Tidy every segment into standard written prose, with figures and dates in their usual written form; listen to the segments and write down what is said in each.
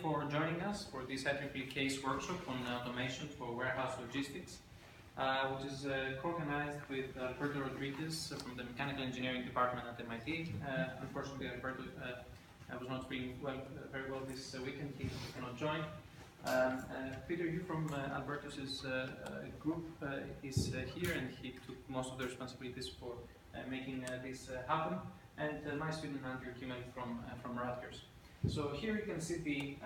for joining us for this AWL CASE workshop on automation for warehouse logistics, which is co-organized with Alberto Rodriguez from the Mechanical Engineering Department at MIT. Unfortunately, Alberto was not feeling very well this weekend. He cannot join. Peter Yu from Alberto's group is here, and he took most of the responsibilities for making this happen. And my student Andrew Kimmel from Rutgers. So here you can see the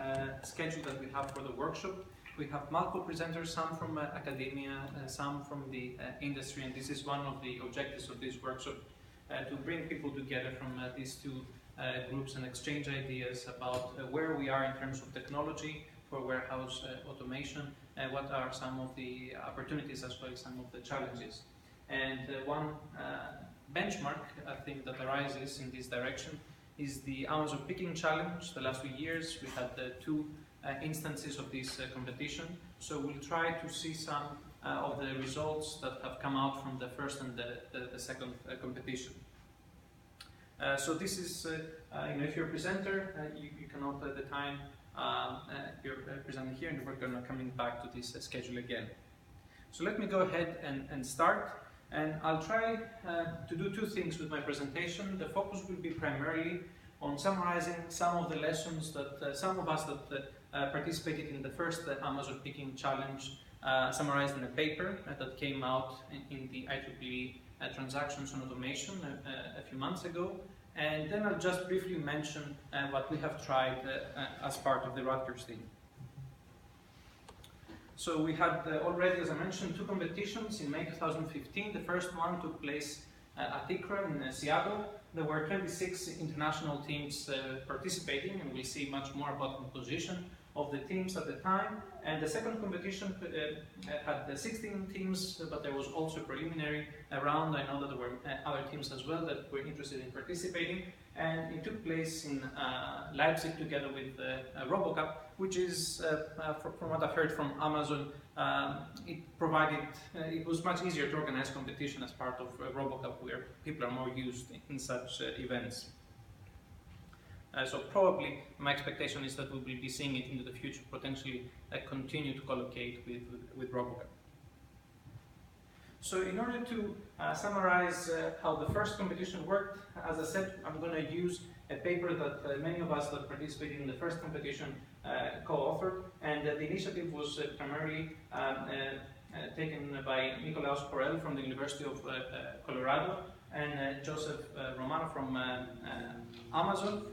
schedule that we have for the workshop. We have multiple presenters, some from academia, some from the industry, and this is one of the objectives of this workshop, to bring people together from these two groups and exchange ideas about where we are in terms of technology for warehouse automation, and what are some of the opportunities as well as some of the challenges. And one benchmark, I think, that arises in this direction is the Amazon Picking Challenge. The last few years we had two instances of this competition, so we'll try to see some of the results that have come out from the first and the second competition. So this is, if you're a presenter, you can note at the time you're presenting here, and we're going to coming back to this schedule again. So let me go ahead and start. And I'll try to do two things with my presentation. The focus will be primarily on summarizing some of the lessons that some of us that participated in the first Amazon Picking Challenge summarized in a paper that came out in the IEEE Transactions on Automation a few months ago. And then I'll just briefly mention what we have tried as part of the Rutgers team. So we had already, as I mentioned, two competitions in May 2015. The first one took place at ICRA in Seattle. There were 26 international teams participating, and we'll see much more about the composition of the teams at the time. And the second competition had 16 teams, but there was also a preliminary round. I know that there were other teams as well that were interested in participating. And it took place in Leipzig together with RoboCup, which is, from what I've heard from Amazon, it was much easier to organize competition as part of RoboCup, where people are more used in such events. So probably my expectation is that we will be seeing it into the future, potentially continue to collocate with RoboCup. So in order to summarize how the first competition worked, as I said, I'm going to use a paper that many of us that participated in the first competition co-authored, and the initiative was primarily taken by Nicolaus Corel from the University of Colorado and Joseph Romano from Amazon.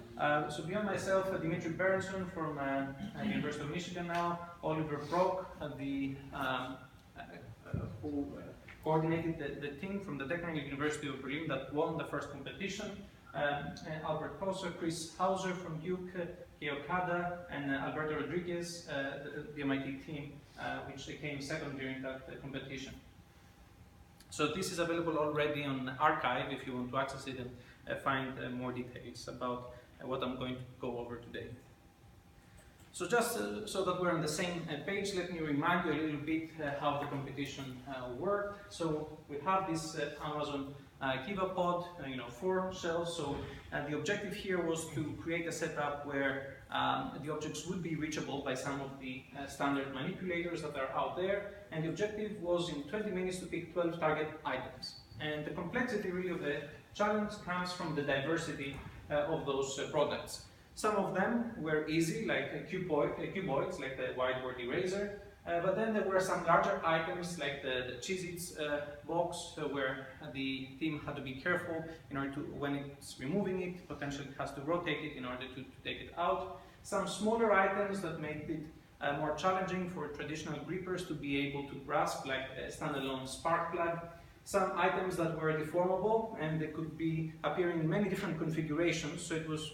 So beyond myself, Dimitri Berenson from the University of Michigan now, Oliver Brock, who coordinated the team from the Technical University of Berlin that won the first competition, Albert Koser, Chris Hauser from Duke, Kei Okada, and Alberto Rodriguez, the MIT team, which came second during that competition. So this is available already on arXiv if you want to access it and find more details about what I'm going to go over today. So just so that we're on the same page, let me remind you a little bit how the competition worked. So we have this Amazon Kiva pod, 4 shelves. So the objective here was to create a setup where the objects would be reachable by some of the standard manipulators that are out there. And the objective was in 20 minutes to pick 12 target items. And the complexity really of the challenge comes from the diversity of those products. Some of them were easy, like cuboids, like the whiteboard eraser, but then there were some larger items, like the Cheez-Its box, where the team had to be careful in order to, when it's removing it, potentially it has to rotate it in order to take it out. Some smaller items that made it more challenging for traditional grippers to be able to grasp, like a standalone spark plug. Some items that were deformable, and they could be appearing in many different configurations, so it was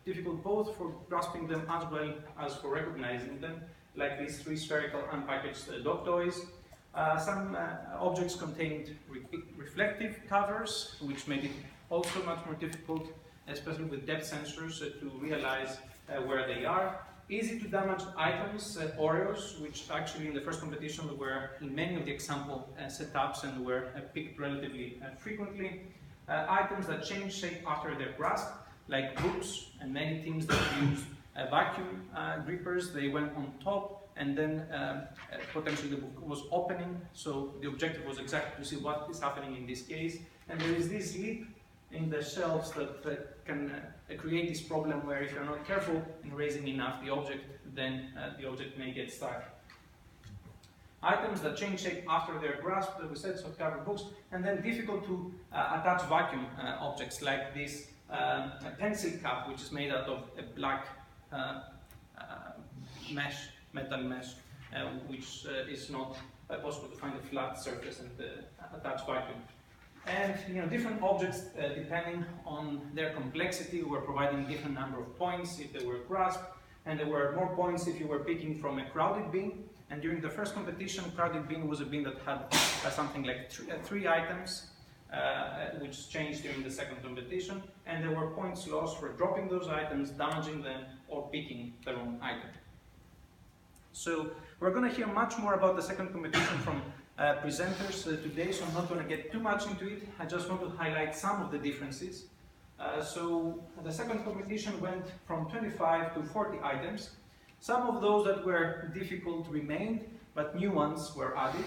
difficult both for grasping them as well as for recognizing them, like these 3 spherical unpackaged dog toys. Some objects contained reflective covers, which made it also much more difficult, especially with depth sensors, to realize where they are. Easy to damage items, Oreos, which actually in the first competition were in many of the example setups and were picked relatively frequently. Items that change shape after their grasp, like books, and many teams that used vacuum grippers. They went on top, and then potentially the book was opening, so the objective was exactly to see what is happening in this case. And there is this lip in the shelves that can create this problem where if you're not careful in raising enough the object, then the object may get stuck. Items that change shape after their grasp, that we said, soft-cover books, and then difficult to attach vacuum objects like this pencil cap, which is made out of a black metal mesh, which is not possible to find a flat surface and attach vacuum. And different objects, depending on their complexity, were providing a different number of points if they were grasped, and there were more points if you were picking from a crowded bin. And during the first competition, crowded bin was a bin that had something like three items, which changed during the second competition, and there were points lost for dropping those items, damaging them, or picking the wrong item. So we're going to hear much more about the second competition from presenters today, so I'm not going to get too much into it. I just want to highlight some of the differences. So the second competition went from 25 to 40 items. Some of those that were difficult remained, but new ones were added.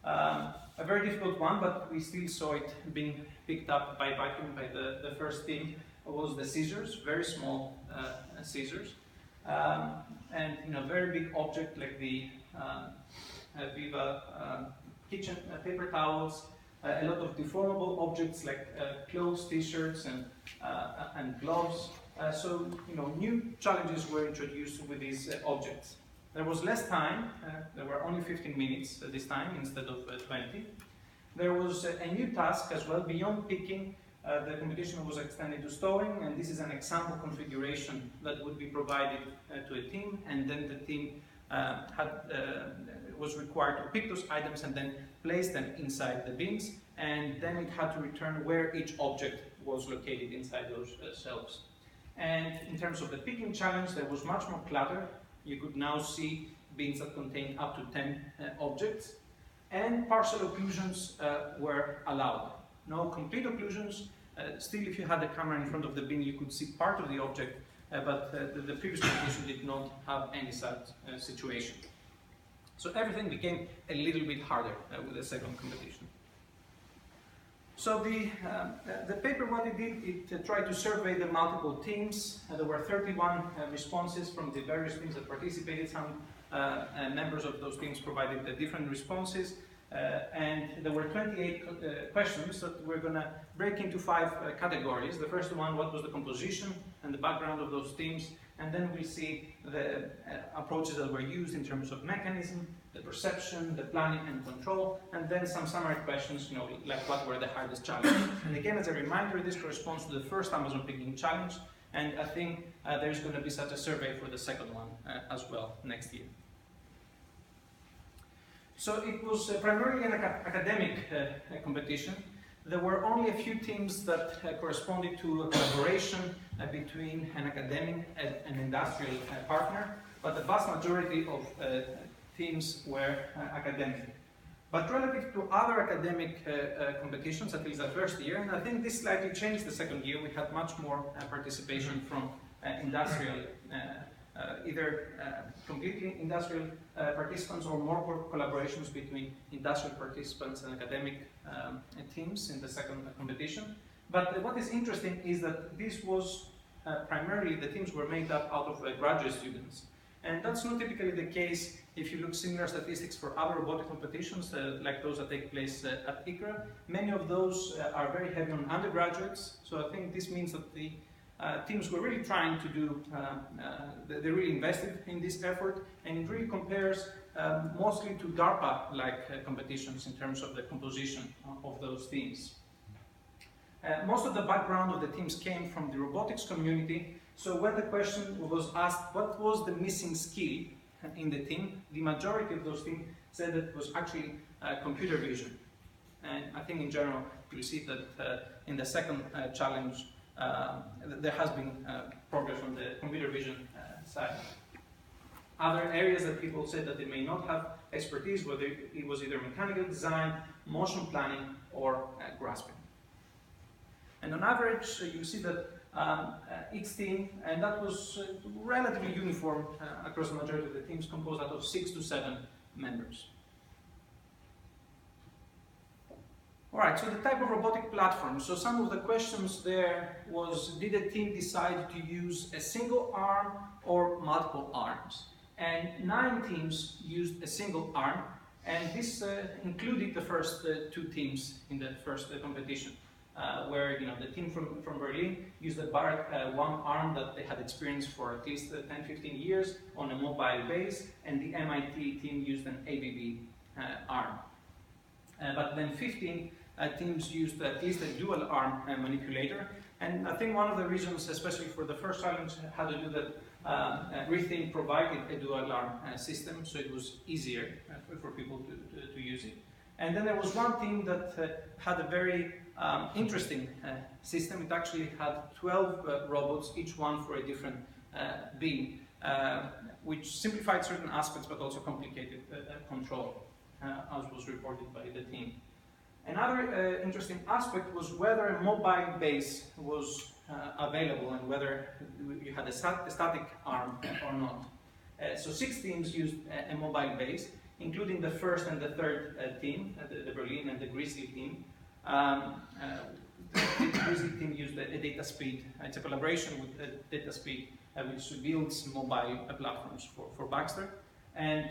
A very difficult one, but we still saw it being picked up by vacuum by the first team, was the scissors, very small scissors. And very big object like the Viva kitchen paper towels, a lot of deformable objects like clothes, t-shirts, and gloves. So new challenges were introduced with these objects. There was less time. There were only 15 minutes this time instead of 20. There was a new task as well. Beyond picking, the competition was extended to stowing, and this is an example configuration that would be provided to a team, and then the team was required to pick those items and then place them inside the bins, and then it had to return where each object was located inside those shelves. And in terms of the picking challenge, there was much more clutter. You could now see bins that contained up to 10 objects, and partial occlusions were allowed. No complete occlusions. Still, if you had the camera in front of the bin, you could see part of the object, but the previous competition did not have any such situation. So everything became a little bit harder with the second competition. So the paper, what it did, it tried to survey the multiple teams. There were 31 responses from the various teams that participated. Some members of those teams provided the different responses. And there were 28 questions that we're going to break into 5 categories. The first one, what was the composition and the background of those teams? And then we see the approaches that were used in terms of mechanism, the perception, the planning and control, and then some summary questions, like what were the hardest challenges. And again, as a reminder, this corresponds to the first Amazon Picking Challenge, and I think there's going to be such a survey for the second one as well next year. So it was primarily an academic competition. There were only a few teams that corresponded to a collaboration between an academic and an industrial partner, but the vast majority of teams were academic. But relative to other academic competitions, at least the first year, and I think this slightly changed the second year, we had much more participation from industrial, either completely industrial participants or more collaborations between industrial participants and academic teams in the second competition. But what is interesting is that this was primarily, the teams were made up out of graduate students. And that's not typically the case if you look similar statistics for other robotic competitions, like those that take place at ICRA. Many of those are very heavy on undergraduates, so I think this means that the teams were really trying to do, they really invested in this effort, and it really compares mostly to DARPA-like competitions in terms of the composition of those teams. Most of the background of the teams came from the robotics community, so when the question was asked what was the missing skill in the team, the majority of those teams said that it was actually computer vision. And I think in general you see that in the second challenge there has been progress on the computer vision side. Other areas that people said that they may not have expertise, whether it was either mechanical design, motion planning, or grasping. And on average, you see that each team, and that was relatively uniform across the majority of the teams, composed out of 6 to 7 members. All right, so the type of robotic platform. So some of the questions there was, did the team decide to use a single arm or multiple arms? And 9 teams used a single arm, and this included the first 2 teams in the first competition, where the team from Berlin used a Barrett one arm that they had experienced for at least 10-15 years on a mobile base, and the MIT team used an ABB arm. But then 15 teams used at least a dual arm manipulator, and I think one of the reasons, especially for the first challenge, had to do that Rethink provided a dual arm system, so it was easier for people to use it. And then there was one team that had a very interesting system. It actually had 12 robots, each one for a different beam, which simplified certain aspects but also complicated control, as was reported by the team. Another interesting aspect was whether a mobile base was available and whether you had a static arm or not. So 6 teams used a mobile base, including the first and the third team, the Berlin and the Grizzly team. The Grizzly team used a data speed. It's a collaboration with data speed, which builds mobile platforms for Baxter. And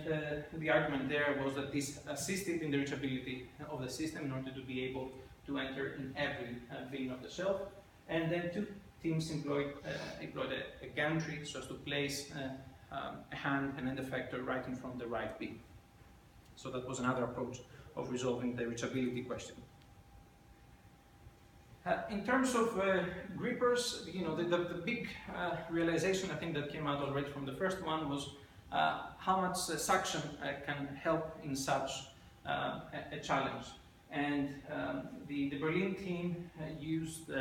the argument there was that this assisted in the reachability of the system in order to be able to enter in every bin of the shelf. And then 2 teams employed a gantry so as to place a hand and end effector right in front of the right bin. So that was another approach of resolving the reachability question. In terms of grippers, the big realization I think that came out already from the first one was how much suction can help in such a challenge. And the Berlin team used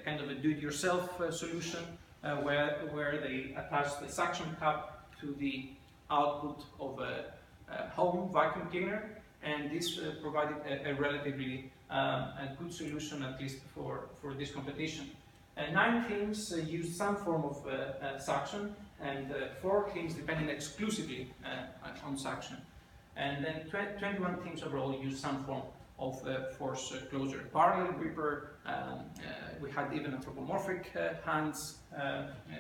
kind of a do-it-yourself solution where they attached the suction cup to the output of a home vacuum cleaner, and this provided a relatively good solution, at least for this competition. 9 teams used some form of suction, and 4 teams depended exclusively on suction. And then 21 teams overall used some form of force closure. Parallel gripper, we had even anthropomorphic hands,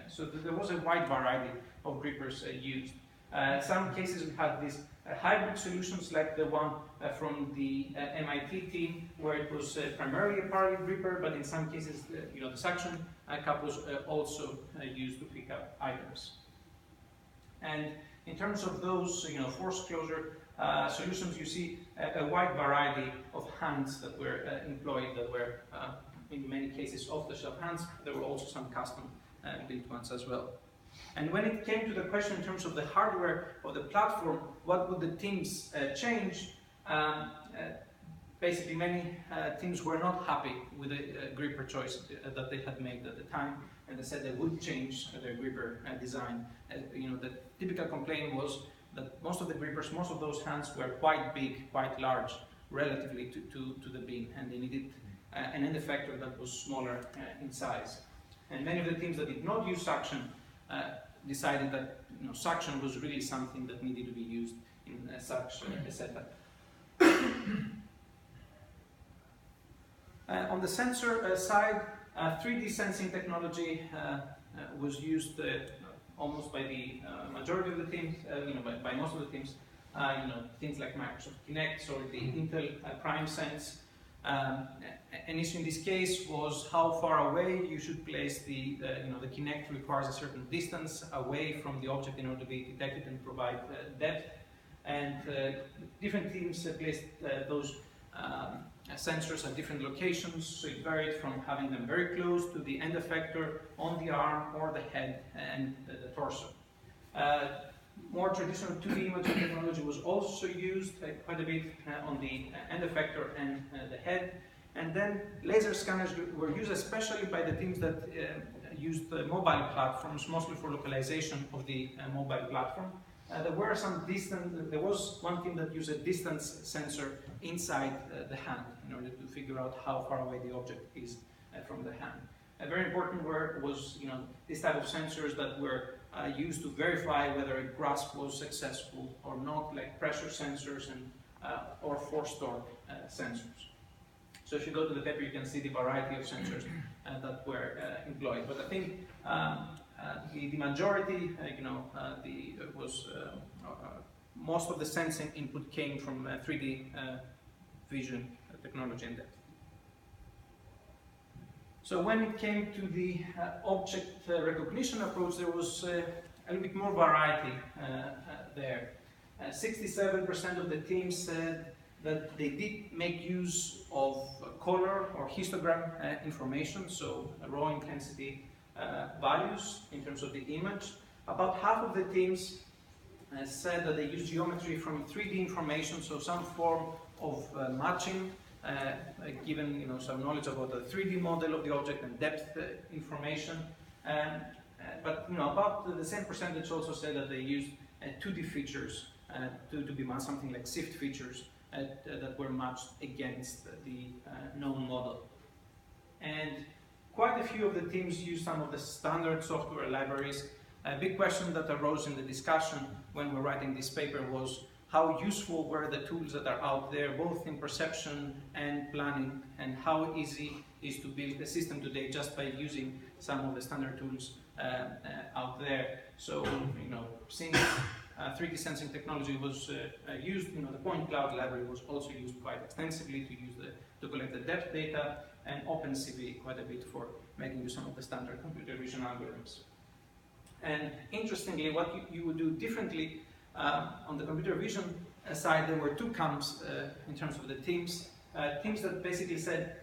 so there was a wide variety of grippers used. In some cases we had these hybrid solutions like the one from the MIT team, where it was primarily a parallel gripper, but in some cases the suction cup was also used to pick up items. And in terms of those force closure solutions, you see a wide variety of hands that were employed, that were in many cases off-the-shelf hands. There were also some custom built ones as well. And when it came to the question in terms of the hardware of the platform, what would the teams change? Basically, many teams were not happy with the gripper choice that they had made at the time, and they said they would change their gripper design. The typical complaint was that most of the grippers, most of those hands were quite big, quite large, relatively to the beam, and they needed an end effector that was smaller in size. And many of the teams that did not use suction decided that suction was really something that needed to be used in such a setup. On the sensor side, 3D sensing technology was used almost by the majority of the teams, by most of the teams. Things like Microsoft Kinect or the Intel Prime Sense. An issue in this case was how far away you should place the Kinect requires a certain distance away from the object in order to be detected and provide depth. And different teams placed those sensors at different locations, so it varied from having them very close to the end effector on the arm or the head and the torso. More traditional 2D imaging technology was also used quite a bit on the end effector and the head. And then laser scanners were used especially by the teams that used mobile platforms, mostly for localization of the mobile platform. There was one team that used a distance sensor inside the hand in order to figure out how far away the object is from the hand. A very important word was, this type of sensors that were used to verify whether a grasp was successful or not, like pressure sensors and or force torque sensors. So if you go to the paper, you can see the variety of sensors that were employed. But I think the majority, most of the sensing input came from 3D vision technology and depth. So when it came to the object recognition approach, there was a little bit more variety there. 67% of the teams said that they did make use of color or histogram information, so raw intensity values in terms of the image. About half of the teams said that they use geometry from 3D information, so some form of matching, given some knowledge about the 3D model of the object and depth information. But about the same percentage also said that they used 2D features to be matched, something like SIFT features that were matched against the known model. And quite a few of the teams used some of the standard software libraries. A big question that arose in the discussion when we're writing this paper was how useful were the tools that are out there, both in perception and planning, and how easy is to build a system today just by using some of the standard tools out there. So, since 3D sensing technology was used, the point cloud library was also used quite extensively to collect the depth data, and OpenCV quite a bit for making use some of the standard computer vision algorithms. And interestingly, what you would do differently on the computer vision side, there were two camps in terms of the teams. Teams that basically said,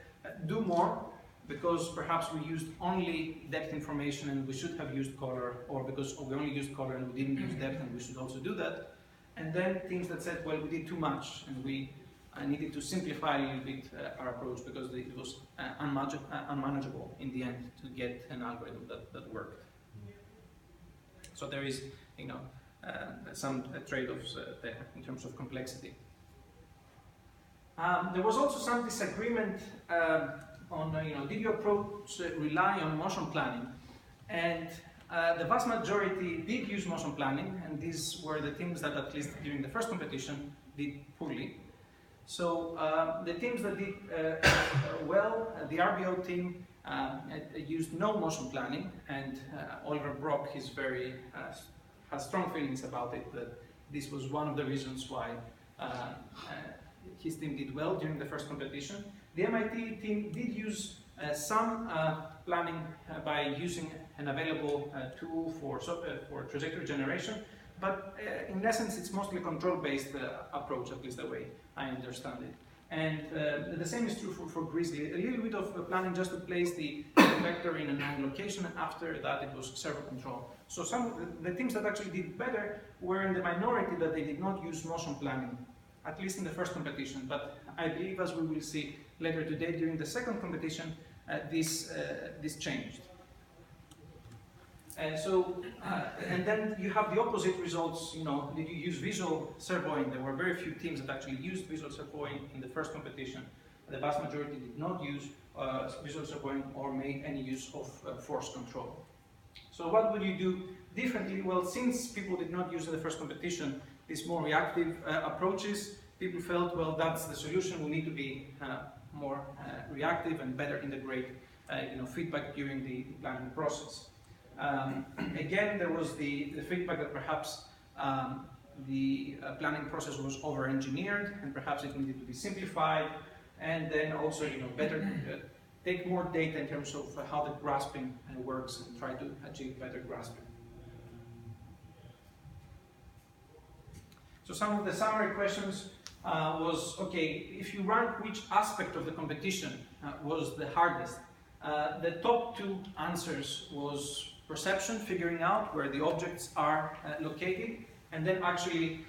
do more, because perhaps we used only depth information and we should have used color, or because we only used color and we didn't use depth and we should also do that. And then teams that said, well, we did too much and we needed to simplify a little bit our approach because it was unmanageable in the end to get an algorithm that worked. So there is, some trade-offs there in terms of complexity. There was also some disagreement on, did your approach rely on motion planning? And the vast majority did use motion planning, and these were the teams that, at least during the first competition, did poorly. So the teams that did well, the RBO team used no motion planning, and Oliver Brock is has strong feelings about it, that this was one of the reasons why his team did well during the first competition. The MIT team did use some planning by using an available tool for trajectory generation, but in essence it's mostly control-based approach, at least the way I understand it. And the same is true for Grizzly. A little bit of planning just to place the vector in a known location, and after that it was servo control. So some of the teams that actually did better were in the minority that they did not use motion planning, at least in the first competition. But I believe, as we will see later today during the second competition, this changed. And so, and then you have the opposite results. Did you use visual servoing? There were very few teams that actually used visual servoing in the first competition. The vast majority did not use visual servoing or made any use of force control. So what would you do differently? Well, since people did not use in the first competition these more reactive approaches, people felt, well, that's the solution. We need to be more reactive and better integrate feedback during the planning process. Again, there was the feedback that perhaps the planning process was over-engineered and perhaps it needed to be simplified, and then also better take more data in terms of how the grasping works and try to achieve better grasping. So some of the summary questions was, okay, if you rank which aspect of the competition was the hardest, the top two answers was perception, figuring out where the objects are located, and then actually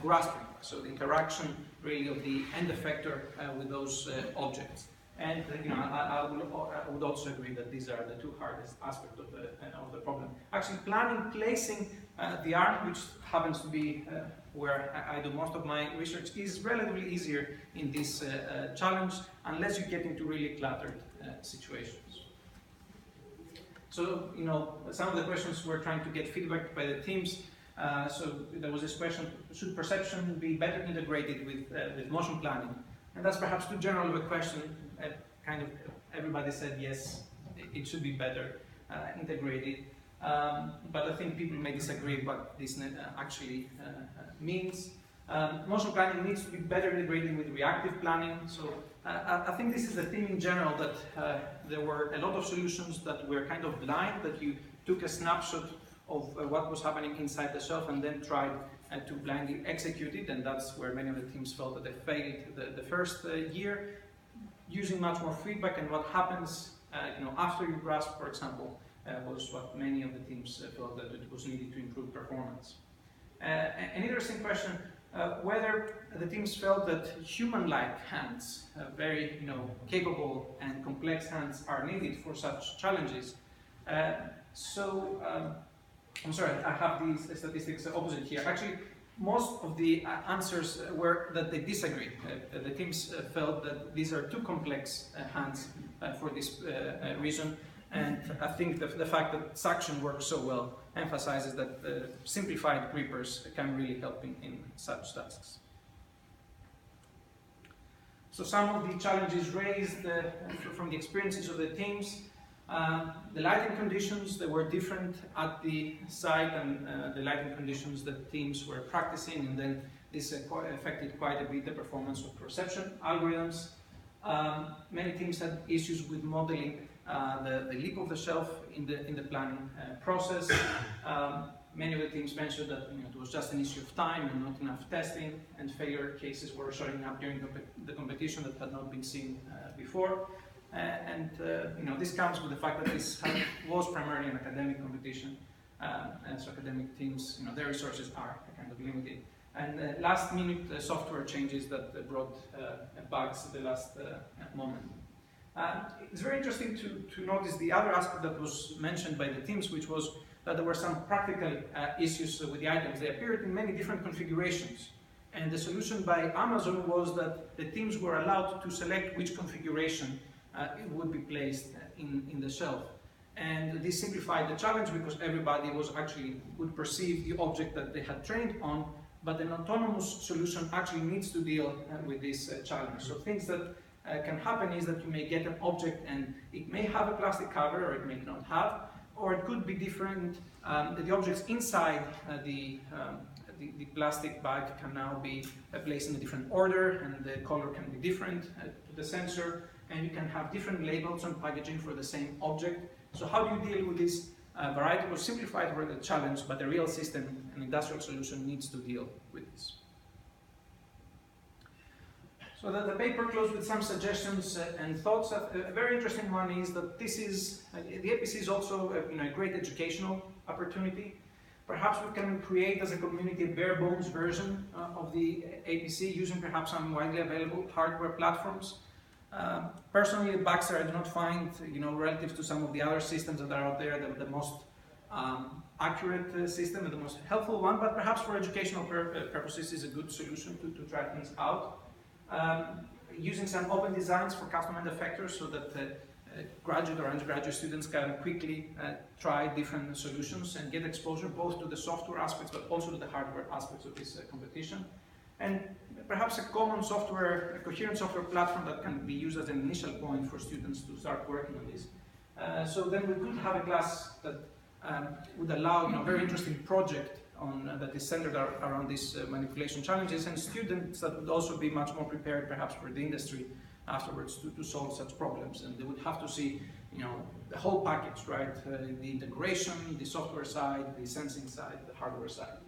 grasping, so the interaction really of the end effector with those objects. And I would also agree that these are the two hardest aspects of the problem. Actually, planning, placing the arm, which happens to be where I do most of my research, is relatively easier in this challenge, unless you get into really cluttered situations. So, some of the questions were trying to get feedback by the teams. So there was this question, should perception be better integrated with motion planning? And that's perhaps too general of a question. Kind of everybody said yes, it should be better integrated. But I think people may disagree what this actually means. Motion planning needs to be better integrated with reactive planning. So I think this is the theme in general, that there were a lot of solutions that were kind of blind, that you took a snapshot of what was happening inside the shelf and then tried to blindly execute it, and that's where many of the teams felt that they failed the first year. Using much more feedback and what happens after you grasp, for example, was what many of the teams felt that it was needed to improve performance. An interesting question, whether the teams felt that human-like hands, very capable and complex hands, are needed for such challenges. I'm sorry, I have these statistics opposite here. Actually, most of the answers were that they disagree. The teams felt that these are too complex hands for this reason, and I think the fact that suction works so well emphasizes that simplified grippers can really help in such tasks. So some of the challenges raised from the experiences of the teams. The lighting conditions, they were different at the site, and the lighting conditions that teams were practicing, and then this affected quite a bit the performance of perception algorithms. Many teams had issues with modeling the leap of the shelf in the planning process. Many of the teams mentioned that it was just an issue of time and not enough testing, and failure cases were showing up during the competition that had not been seen before. This comes with the fact that this was primarily an academic competition, and so academic teams, their resources are kind of limited. And last-minute software changes that brought bugs at the last moment. It's very interesting to notice the other aspect that was mentioned by the teams, which was that there were some practical issues with the items. They appeared in many different configurations. And the solution by Amazon was that the teams were allowed to select which configuration it would be placed in the shelf. And this simplified the challenge because everybody would perceive the object that they had trained on, but an autonomous solution actually needs to deal with this challenge. So things that can happen is that you may get an object and it may have a plastic cover or it may not have, or it could be different. The objects inside the plastic bag can now be placed in a different order, and the color can be different to the sensor, and you can have different labels on packaging for the same object. So how do you deal with this? Variety was simplified for the challenge, but the real system, an industrial solution, needs to deal with this. So the paper closed with some suggestions and thoughts. A very interesting one is that the APC is also a great educational opportunity. Perhaps we can create as a community a bare bones version of the APC using perhaps some widely available hardware platforms. Personally, at Baxter, I do not find, relative to some of the other systems that are out there, the most accurate system and the most helpful one, but perhaps for educational purposes is a good solution to try things out. Using some open designs for custom-end effectors so that graduate or undergraduate students can quickly try different solutions and get exposure both to the software aspects but also to the hardware aspects of this competition. And perhaps a common software, a coherent software platform that can be used as an initial point for students to start working on this. So then we could have a class that would allow a very interesting project that is centered around these manipulation challenges, and students that would also be much more prepared perhaps for the industry afterwards to solve such problems. And they would have to see the whole package, right? The integration, the software side, the sensing side, the hardware side.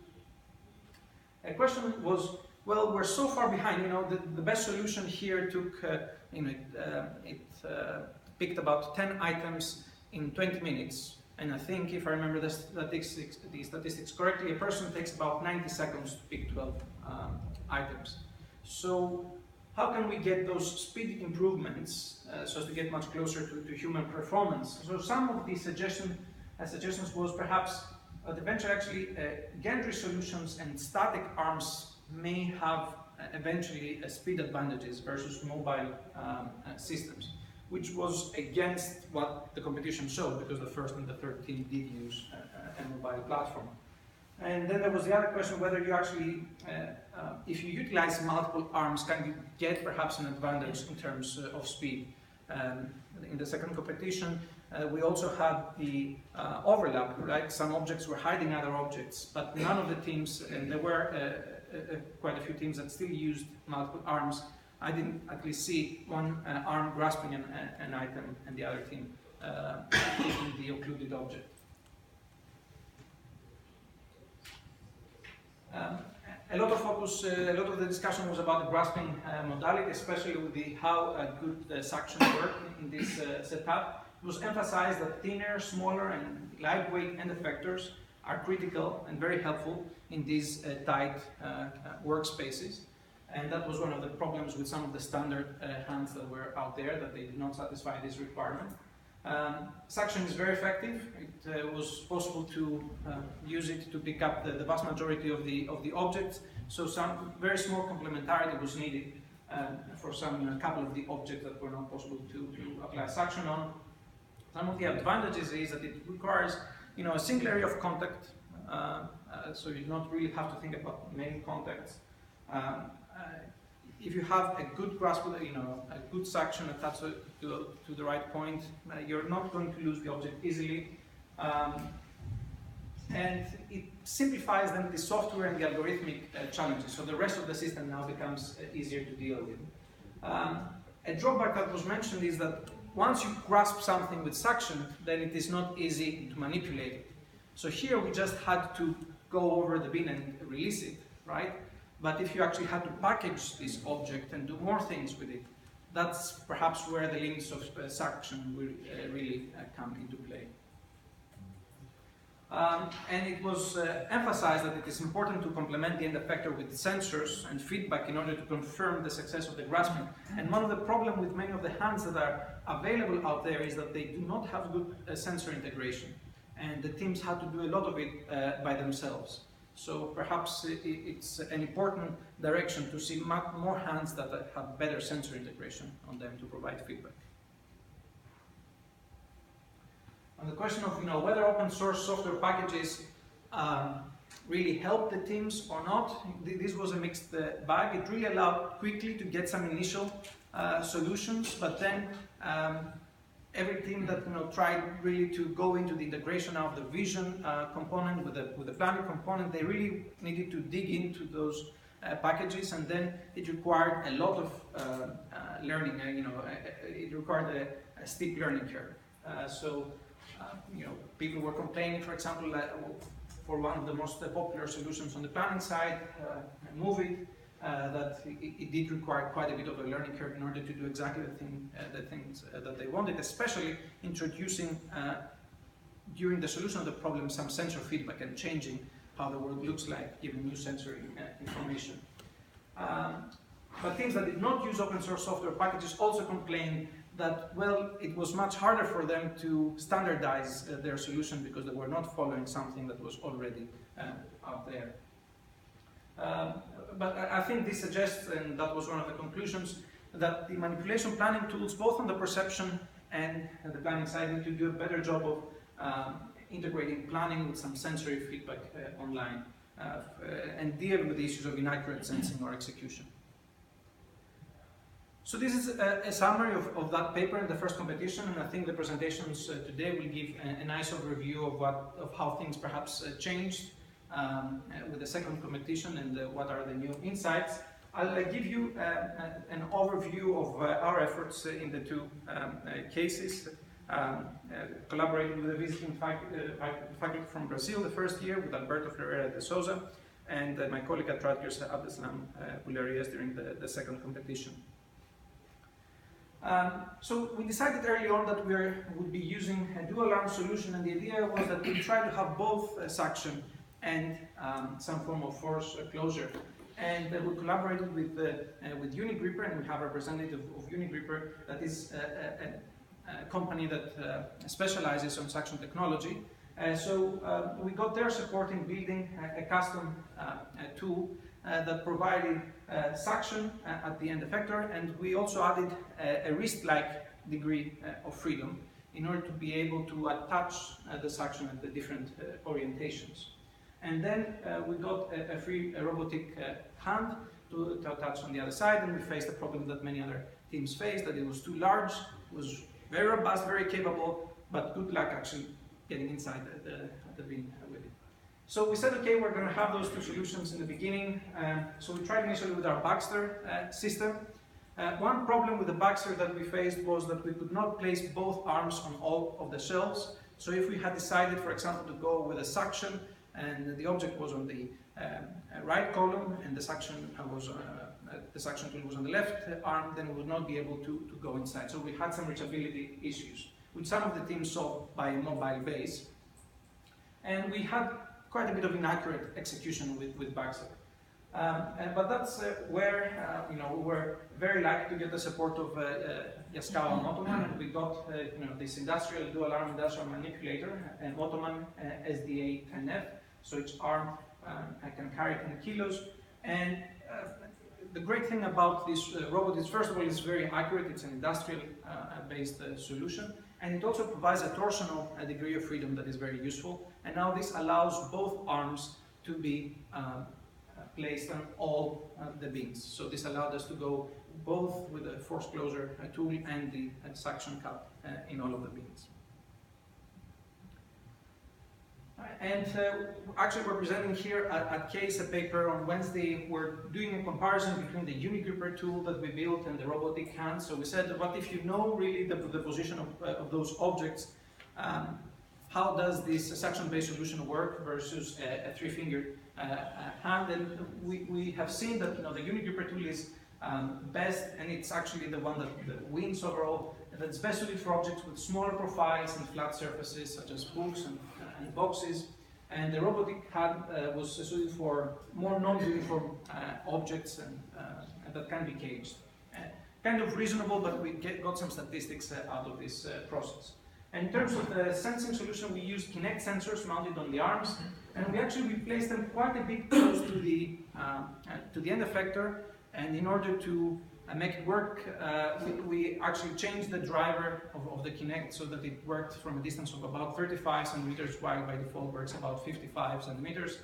A question was, well, we're so far behind. The best solution here took, it picked about 10 items in 20 minutes. And I think, if I remember the statistics correctly, a person takes about 90 seconds to pick 12 items. So how can we get those speed improvements so as to get much closer to human performance? So some of the suggestions was perhaps eventually gantry solutions and static arms may have eventually speed advantages versus mobile systems. which was against what the competition showed, because the first and the third team did use a mobile platform. And then there was the other question whether you actually, if you utilize multiple arms, can you get perhaps an advantage in terms of speed? In the second competition, we also had the overlap, right? Some objects were hiding other objects, but none of the teams, and there were quite a few teams that still used multiple arms. I didn't actually see one arm grasping an item and the other team taking the occluded object. A lot of focus, a lot of the discussion was about the grasping modality, especially with how good the suction worked in this setup. It was emphasized that thinner, smaller, and lightweight end effectors are critical and very helpful in these tight workspaces. And that was one of the problems with some of the standard hands that were out there, that they did not satisfy this requirement. Suction is very effective. It was possible to use it to pick up the vast majority of the objects. So some very small complementarity was needed for some couple of the objects that were not possible to apply suction on. Some of the advantages is that it requires, a single area of contact, so you don't really have to think about many contacts. If you have a good grasp, a good suction attached to the right point, you're not going to lose the object easily. And it simplifies then the software and the algorithmic challenges, so the rest of the system now becomes easier to deal with. A drawback that was mentioned is that once you grasp something with suction, then it is not easy to manipulate it. So here we just had to go over the bin and release it, right? But if you actually had to package this object and do more things with it, that's perhaps where the limits of suction will really come into play. And it was emphasized that it is important to complement the end effector with sensors and feedback in order to confirm the success of the grasping. And one of the problems with many of the hands that are available out there is that they do not have good sensor integration. And the teams had to do a lot of it by themselves. So perhaps it's an important direction to see more hands that have better sensor integration on them to provide feedback. On the question of whether open source software packages really help the teams or not, this was a mixed bag. It really allowed quickly to get some initial solutions, but then every team that tried really to go into the integration of the vision component with the planning component, they really needed to dig into those packages, and then it required a lot of learning. It required a steep learning curve. People were complaining, for example, for one of the most popular solutions on the planning side, Move-It, that it did require quite a bit of a learning curve in order to do exactly the things that they wanted, especially introducing during the solution of the problem some sensor feedback and changing how the world looks like, giving new sensory information. But teams that did not use open source software packages also complained that, well, it was much harder for them to standardize their solution because they were not following something that was already out there. But I think this suggests, and that was one of the conclusions, that the manipulation planning tools, both on the perception and the planning side, need to do a better job of integrating planning with some sensory feedback online and deal with the issues of inaccurate sensing or execution. So this is a summary of that paper in the first competition, and I think the presentations today will give a nice overview of how things perhaps changed with the second competition and what are the new insights. I'll give you an overview of our efforts in the two cases, collaborating with a visiting faculty from Brazil the first year with Alberto Ferreira de Souza, and my colleague at Rutgers, Abdeslam Ularias, during the second competition. So we decided early on that we would be using a dual arm solution, and the idea was that we try to have both suction and some form of force closure. And we collaborated with Unigripper, and we have a representative of Unigripper that is a company that specializes on suction technology. So we got their support in building a custom tool that provided suction at the end effector, and we also added a wrist-like degree of freedom in order to be able to attach the suction at the different orientations. And then we got a free robotic hand to attach on the other side, and we faced the problem that many other teams faced, that it was too large, was very robust, very capable, but good luck actually getting inside the bin with it. So we said, okay, we're going to have those two solutions in the beginning. So we tried initially with our Baxter system. One problem with the Baxter that we faced was that we could not place both arms on all of the shelves. So if we had decided, for example, to go with a suction, and the object was on the right column, and the suction tool was on the left arm, then we would not be able to go inside. So we had some reachability issues, which some of the teams solved by a mobile base. And we had quite a bit of inaccurate execution with Baxter. But that's where we were very lucky to get the support of Yaskawa and Ottoman, and we got this industrial dual-arm industrial manipulator, and Ottoman SDA-10F, so each arm can carry 10 kilos. And the great thing about this robot is, first of all, it's very accurate. It's an industrial-based solution, and it also provides a torsional degree of freedom that is very useful. And now this allows both arms to be placed on all the bins. So this allowed us to go both with the force closure tool and the suction cup in all of the bins. And actually we're presenting here at CASE a paper on Wednesday. We're doing a comparison between the Unigripper tool that we built and the robotic hand. So we said, what if you know really the position of those objects? How does this suction-based solution work versus a three-fingered hand? And we have seen that the Unigripper tool is best, and it's actually the one that wins overall. That's best suited for objects with smaller profiles and flat surfaces, such as books and boxes. And the robotic hand was suited for more non-uniform objects and that can be caged. Kind of reasonable, but we got some statistics out of this process. And in terms of the sensing solution, we used Kinect sensors mounted on the arms, and we actually placed them quite a bit close to the end effector. And in order to make it work, we actually changed the driver of the Kinect so that it worked from a distance of about 35 centimeters, while by default works about 55 centimeters.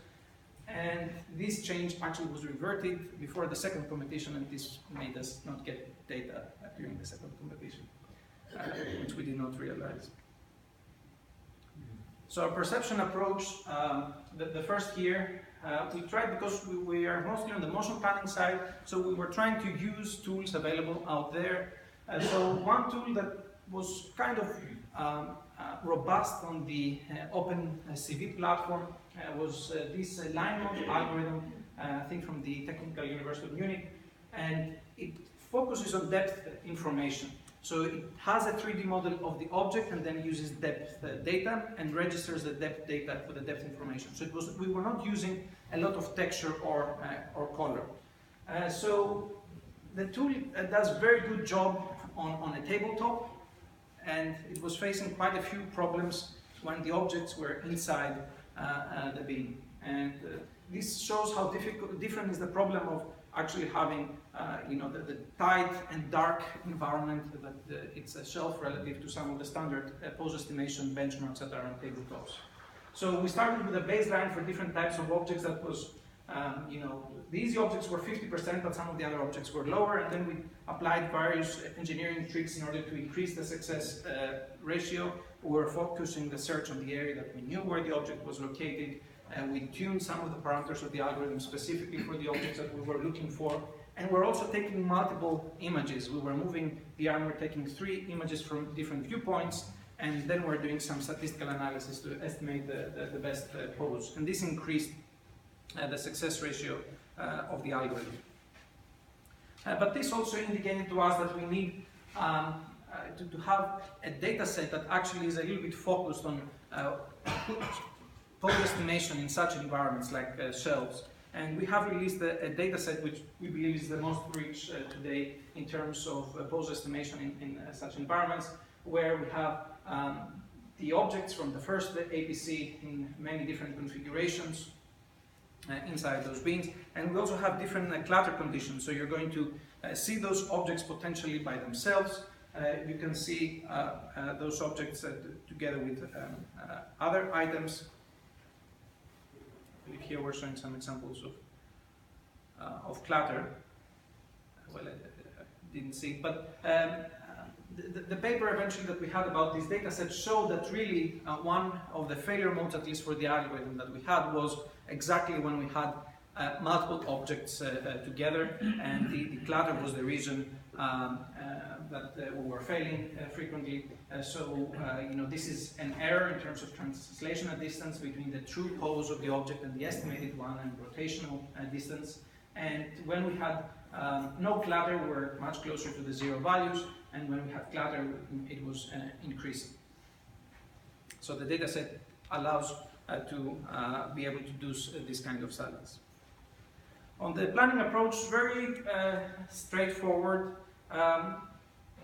And this change actually was reverted before the second competition, and this made us not get data during the second competition, which we did not realize. So our perception approach, the first year, we tried, because we are mostly on the motion planning side, so we were trying to use tools available out there. So one tool that was kind of robust on the OpenCV platform was this line mode algorithm, I think from the Technical University of Munich, and it focuses on depth information. So it has a 3D model of the object and then uses depth data and registers the depth data for the depth information. So we were not using a lot of texture or color. So the tool does a very good job on a tabletop, and it was facing quite a few problems when the objects were inside the bin. And this shows how different is the problem of actually having the tight and dark environment, that it's a shelf relative to some of the standard pose estimation benchmarks that are on tabletops. So we started with a baseline for different types of objects that was, the easy objects were 50%, but some of the other objects were lower, and then we applied various engineering tricks in order to increase the success ratio. We were focusing the search on the area that we knew where the object was located, and we tuned some of the parameters of the algorithm specifically for the objects that we were looking for. And we're also taking multiple images. We were moving the arm, we're taking 3 images from different viewpoints, and then we're doing some statistical analysis to estimate the best pose. And this increased the success ratio of the algorithm. But this also indicated to us that we need to have a data set that actually is a little bit focused on pose estimation in such environments like shelves. And we have released a data set which we believe is the most rich today in terms of pose estimation in such environments, where we have the objects from the first APC in many different configurations inside those bins. And we also have different clutter conditions. So you're going to see those objects potentially by themselves. you can see those objects together with other items. Here we're showing some examples of clutter. Well, I didn't see, but the paper eventually that we had about this data set showed that really one of the failure modes, at least for the algorithm that we had, was exactly when we had multiple objects together, and the clutter was the reason that we were failing frequently. This is an error in terms of translational distance between the true pose of the object and the estimated one, and rotational distance. And when we had no clutter, we were much closer to the zero values, and when we had clutter, it was increasing. So the data set allows to be able to do this kind of studies. On the planning approach, very straightforward.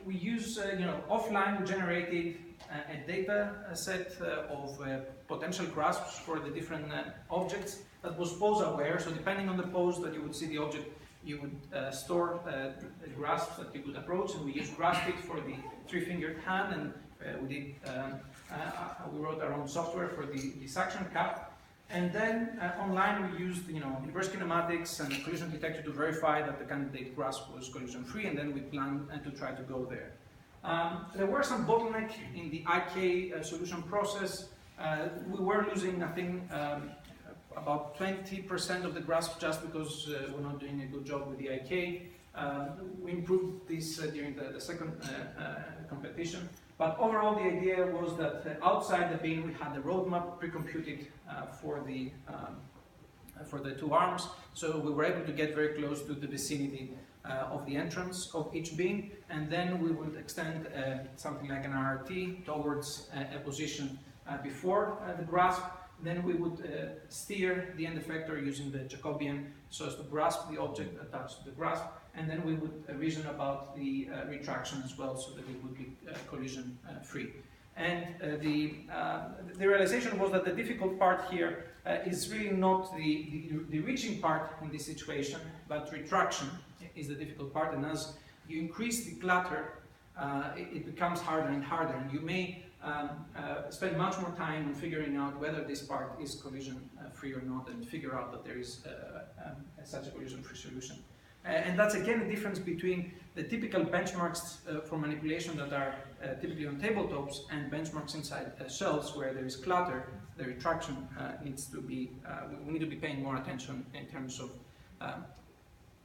We use, offline we generated a data set of potential grasps for the different objects that was pose aware. So depending on the pose that you would see the object, you would store the grasps that you could approach, and we used GraspIt for the three-fingered hand, and we wrote our own software for the suction cap. And then online we used inverse kinematics and collision detector to verify that the candidate grasp was collision-free, and then we planned to try to go there. There were some bottlenecks in the IK solution process. We were losing, I think, about 20% of the grasp just because we're not doing a good job with the IK. We improved this during the second competition. But overall, the idea was that outside the bin we had the roadmap pre-computed for the two arms, so we were able to get very close to the vicinity of the entrance of each bin, and then we would extend something like an RRT towards a position before the grasp. Then we would steer the end effector using the Jacobian so as to grasp the object attached to the grasp, and then we would reason about the retraction as well so that it would be collision free. And the realization was that the difficult part here is really not the reaching part in this situation, but retraction is the difficult part, and as you increase the clutter, it becomes harder and harder, and you may spend much more time on figuring out whether this part is collision-free or not, and figure out that there is such a collision-free solution. And that's again the difference between the typical benchmarks for manipulation that are typically on tabletops and benchmarks inside shells where there is clutter. The retraction needs to be, we need to be paying more attention in terms of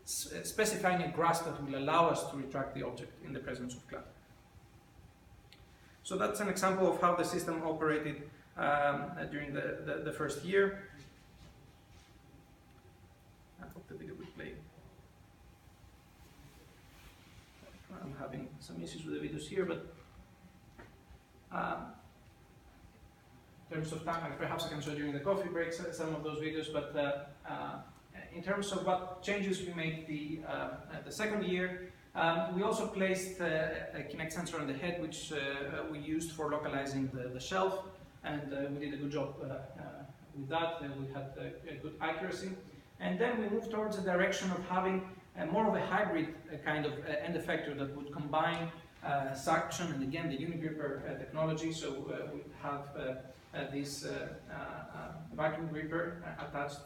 specifying a grasp that will allow us to retract the object in the presence of clutter. So that's an example of how the system operated during the first year. I hope the video will play. I'm having some issues with the videos here, but in terms of time, perhaps I can show during the coffee breaks some of those videos, but in terms of what changes we made the second year, we also placed a Kinect sensor on the head, which we used for localizing the shelf, and we did a good job with that. We had a good accuracy. And then we moved towards the direction of having more of a hybrid kind of end effector that would combine suction and again the unigripper technology. So we have this vacuum gripper attached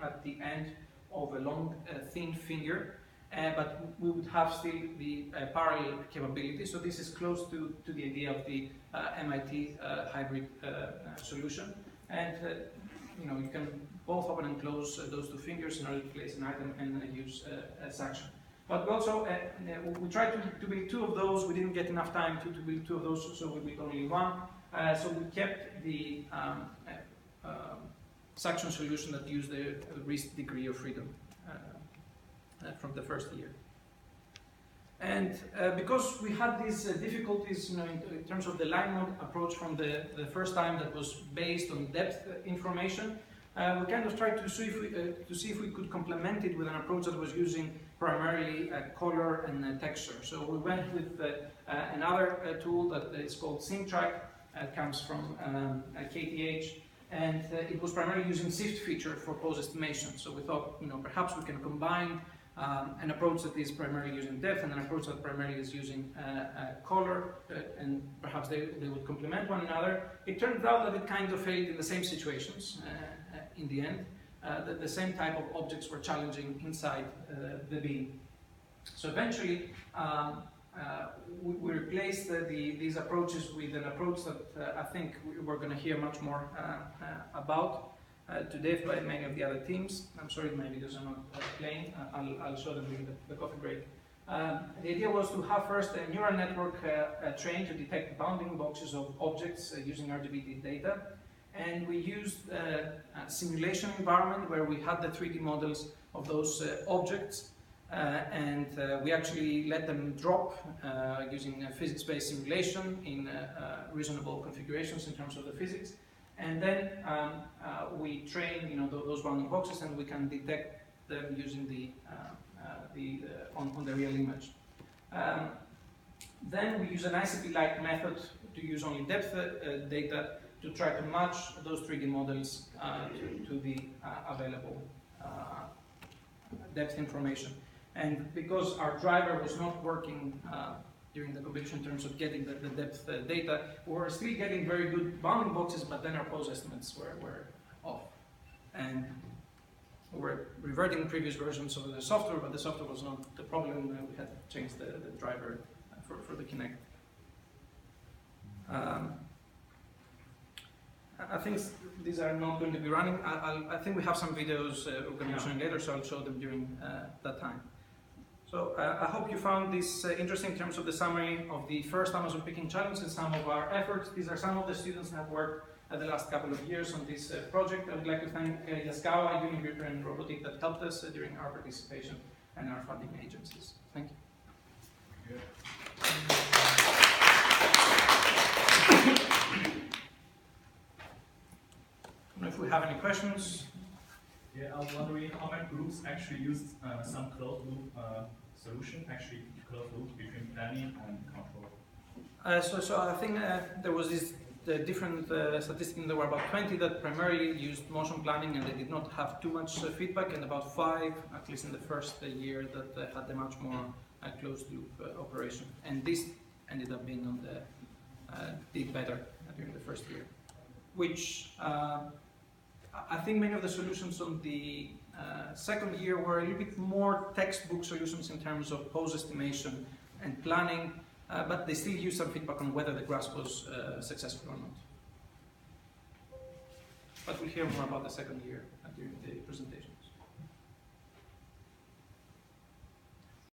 at the end of a long thin finger, but we would have still the parallel capability. So this is close to the idea of the MIT hybrid solution, and you can both open and close those two fingers in order to place an item and use suction. But we also we tried to build two of those. We didn't get enough time to build two of those, so we built only one. So we kept the suction solution that used the least degree of freedom from the first year. And because we had these difficulties, in terms of the line mode approach from the first time that was based on depth information, we kind of tried to see if we could complement it with an approach that was using primarily color and texture. So we went with another tool that is called SynTrack. It comes from KTH, and it was primarily using SIFT feature for pose estimation. So we thought, perhaps we can combine an approach that is primarily using depth and an approach that primarily is using color, and perhaps they would complement one another. It turned out that it kind of failed in the same situations in the end. That the same type of objects were challenging inside the beam. So eventually, we replaced these approaches with an approach that I think we're going to hear much more about today by many of the other teams. I'm sorry my videos are not playing. I'll show them during the coffee break. The idea was to have first a neural network trained to detect bounding boxes of objects using RGB data. And we used a simulation environment where we had the 3D models of those objects. And we actually let them drop using a physics-based simulation in reasonable configurations in terms of the physics. And then we train, those bounding boxes, and we can detect them using on the real image. Then we use an ICP-like method to use only depth data to try to match those 3D models to the available depth information. And because our driver was not working during the competition in terms of getting the depth data, we were still getting very good bounding boxes, but then our pose estimates were off. And we were reverting previous versions of the software, but the software was not the problem. We had to change the driver for the Kinect. I think these are not going to be running. I think we have some videos we're going to be showing later, so I'll show them during that time. So I hope you found this interesting in terms of the summary of the first Amazon Picking Challenge and some of our efforts. These are some of the students that have worked the last couple of years on this project. I would like to thank Yaskawa, Unigripper, and Robotic that helped us during our participation and our funding agencies. Thank you. I don't know if we have any questions. Yeah, I was wondering how many groups actually used some closed loop solution, actually closed loop between planning and control. So I think there was this different statistics. There were about 20 that primarily used motion planning, and they did not have too much feedback, and about 5, at least in the first year, that had a much more closed loop operation. And this ended up being on the did better during the first year, which I think many of the solutions on the second year were a little bit more textbook solutions in terms of pose estimation and planning, but they still use some feedback on whether the grasp was successful or not. But we'll hear more about the second year during the presentation.